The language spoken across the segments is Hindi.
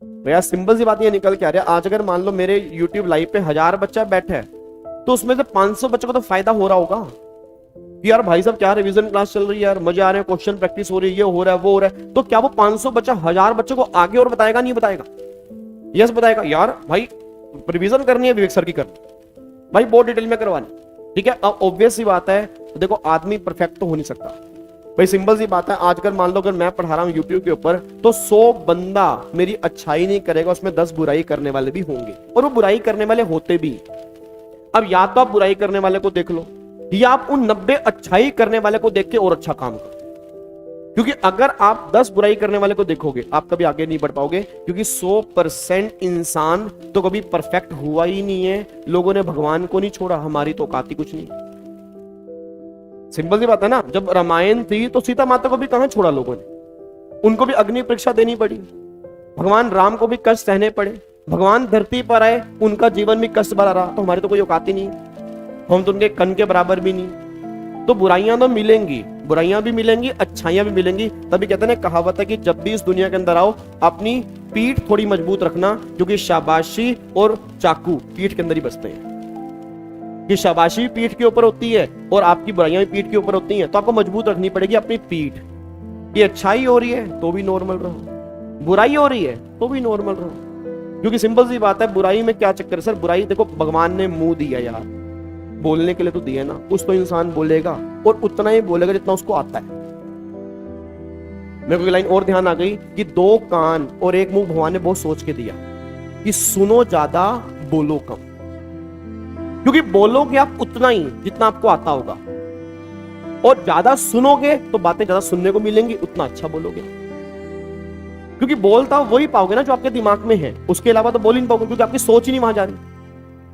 भैया सिंपल सी बात ये निकल के आ रही है, आज अगर मान लो मेरे YouTube लाइव पे 1000 बच्चा बैठे है तो उसमें से 500 बच्चों को तो फायदा हो रहा होगा कि यार भाई साहब क्या रिवीजन क्लास चल रही है, यार मजे आ रहे हैं, क्वेश्चन प्रैक्टिस हो रही है, ये हो रहा है वो हो रहा है। तो क्या वो 500 बच्चा 1000 बच्चों को आगे और बताएगा? नहीं बताएगा? यस बताएगा, यार भाई रिवीजन करनी है विवेक सर की करनी, भाई बहुत डिटेल में करवानी। ठीक है, अब ऑब्वियस सी बात है, देखो आदमी परफेक्ट तो हो नहीं सकता भाई, सिंपल सी बात है। आजकल मान लो अगर मैं पढ़ा रहा हूँ यूट्यूब के ऊपर तो 100 बंदा मेरी अच्छाई नहीं करेगा, उसमें 10 बुराई करने वाले भी होंगे, और वो बुराई करने वाले होते भी। अब या तो आप बुराई करने वाले को देख लो, या आप उन 90 अच्छाई करने वाले को देख के और अच्छा काम करो। क्योंकि अगर आप 10 बुराई करने वाले को देखोगे आप कभी आगे नहीं बढ़ पाओगे, क्योंकि 100% इंसान तो कभी परफेक्ट हुआ ही नहीं है। लोगों ने भगवान को नहीं छोड़ा, हमारी तो औकात ही कुछ नहीं। सिंपल सी बात है ना, जब रामायण थी तो सीता माता को भी कहां छोड़ा लोगों ने, उनको भी अग्नि परीक्षा देनी पड़ी। भगवान राम को भी कष्ट सहने पड़े, भगवान धरती पर आए उनका जीवन भी कष्ट भरा रहा। तो हमारी तो कोई औकात ही नहीं, हम तो उनके कण के बराबर भी नहीं। तो बुराइयां तो मिलेंगी, बुराइयां भी मिलेंगी, अच्छाइयां भी मिलेंगी। तभी कहते हैं, कहावत है कि जब भी इस दुनिया के अंदर आओ अपनी पीठ थोड़ी मजबूत रखना, क्योंकि शाबाशी और चाकू पीठ के अंदर ही बसते हैं। कि शाबाशी पीठ के ऊपर होती है और आपकी बुराइयां भी पीठ के ऊपर होती हैं, तो आपको मजबूत रखनी पड़ेगी अपनी पीठ। ये अच्छाई हो रही है तो भी नॉर्मल रहो, बुराई हो रही है तो भी नॉर्मल रहो। क्योंकि सिंपल सी बात है, बुराई में क्या चक्कर है सर? बुराई देखो, भगवान ने मुंह दिया यार, बोलने के लिए तो दिया ना, कुछ तो इंसान बोलेगा और उतना ही बोलेगा जितना उसको आता है। मेरे को लाइन और ध्यान आ गई कि 2 कान और 1 मुंह भगवान ने बहुत सोच के दिया कि सुनो ज्यादा बोलो कम। क्योंकि बोलोगे आप उतना ही जितना आपको आता होगा, और ज्यादा सुनोगे तो बातें ज्यादा सुनने को मिलेंगी, उतना अच्छा बोलोगे। क्योंकि बोलता वही पाओगे ना जो आपके दिमाग में है, उसके अलावा तो बोल ही नहीं पाओगे, क्योंकि आपकी सोच ही नहीं वहां जा रही।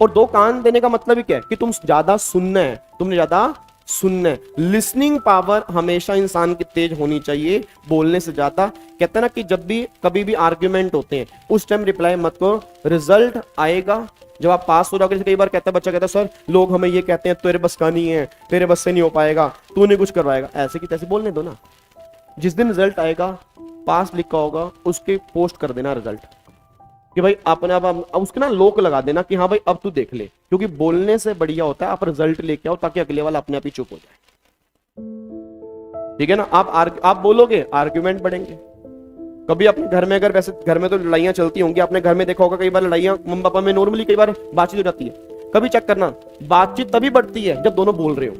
और 2 कान देने का मतलब ही क्या है कि तुम ज्यादा सुनना है, तुमने ज्यादा सुनना है। लिसनिंग पावर हमेशा इंसान की तेज होनी चाहिए बोलने से ज्यादा। कहते हैं ना कि जब भी कभी भी आर्ग्यूमेंट होते हैं उस टाइम रिप्लाई मत करो, रिजल्ट आएगा जब आप पास हो जाओगे। कई बार कहता है बच्चा, कहता है सर लोग हमें ये कहते हैं तेरे बस का नहीं है, तेरे बस से नहीं हो पाएगा, तू नहीं कुछ करवाएगा। ऐसे की तैसे बोलने दो ना, जिस दिन रिजल्ट आएगा पास लिखा होगा उसके पोस्ट कर देना रिजल्ट, कि भाई आपने अब उसके ना लोक लगा देना कि हाँ भाई अब तू देख ले। क्योंकि बोलने से बढ़िया होता है आप रिजल्ट लेके आओ, ताकि अगले वाला अपने आप ही चुप हो जाए। ठीक है ना, आप बोलोगे आर्ग्यूमेंट बढ़ेंगे। कभी अपने घर में, अगर वैसे घर में तो लड़ाइयां चलती होंगी, आपने घर में देखा होगा कई बार लड़ाइयां मम्मी पापा में नॉर्मली कई बार बातचीत हो जाती है। कभी चेक करना, बातचीत तभी बढ़ती है जब दोनों बोल रहे हो।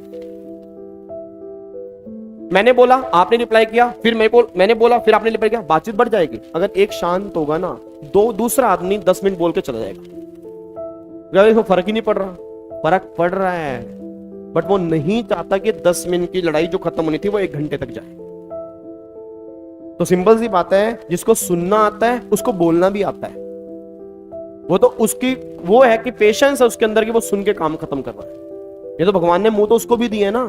मैंने बोला आपने रिप्लाई किया, फिर मैंने बोला फिर आपने रिप्लाई किया, बातचीत बढ़ जाएगी। अगर एक शांत होगा ना, दूसरा आदमी 10 मिनट बोल के चला जाएगा, इसको फर्क ही नहीं पड़ रहा। फर्क पड़ रहा है, बट वो नहीं चाहता कि 10 मिनट की लड़ाई जो खत्म होनी थी वो 1 घंटे तक जाए। तो सिंपल सी बात है, जिसको सुनना आता है उसको बोलना भी आता है। वो तो उसकी वो है कि पेशेंस है उसके अंदर कि वो सुन के काम खत्म कर रहा है। ये तो भगवान ने मुंह तो उसको भी दिया है ना,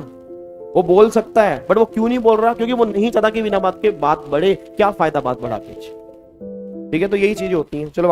वो बोल सकता है, बट वो क्यों नहीं बोल रहा? क्योंकि वो नहीं चाहता कि बिना बात के बात बढ़े। क्या फायदा बात बढ़ा के? ठीक है, तो यही चीजें होती हैं। चलो